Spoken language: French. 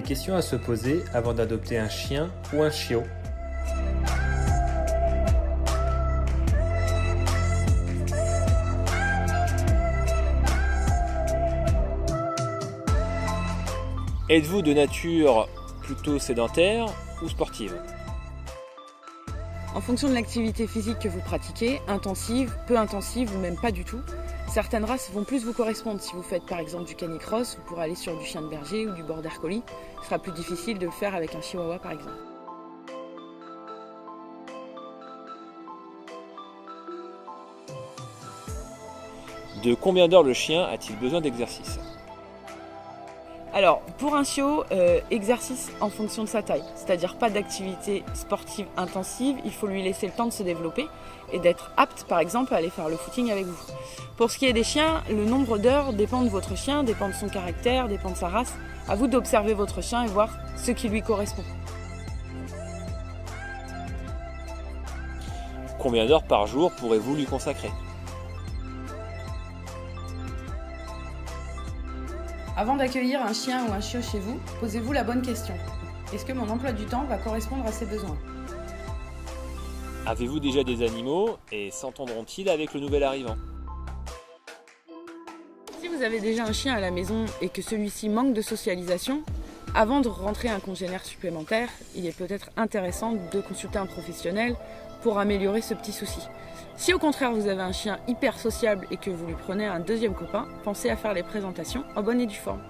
Des questions à se poser avant d'adopter un chien ou un chiot. Êtes-vous de nature plutôt sédentaire ou sportive? En fonction de l'activité physique que vous pratiquez, intensive, peu intensive ou même pas du tout, certaines races vont plus vous correspondre. Si vous faites par exemple du canicross, vous pourrez aller sur du chien de berger ou du border collie. Ce sera plus difficile de le faire avec un chihuahua par exemple. De combien d'heures le chien a-t-il besoin d'exercice? Alors, pour un chiot, exercice en fonction de sa taille, c'est-à-dire pas d'activité sportive intensive, il faut lui laisser le temps de se développer et d'être apte, par exemple, à aller faire le footing avec vous. Pour ce qui est des chiens, le nombre d'heures dépend de votre chien, dépend de son caractère, dépend de sa race. À vous d'observer votre chien et voir ce qui lui correspond. Combien d'heures par jour pourrez-vous lui consacrer? Avant d'accueillir un chien ou un chiot chez vous, posez-vous la bonne question. Est-ce que mon emploi du temps va correspondre à ses besoins? Avez-vous déjà des animaux et s'entendront-ils avec le nouvel arrivant? Si vous avez déjà un chien à la maison et que celui-ci manque de socialisation, avant de rentrer un congénère supplémentaire, il est peut-être intéressant de consulter un professionnel pour améliorer ce petit souci. Si au contraire vous avez un chien hyper sociable et que vous lui prenez un deuxième copain, pensez à faire les présentations en bonne et due forme.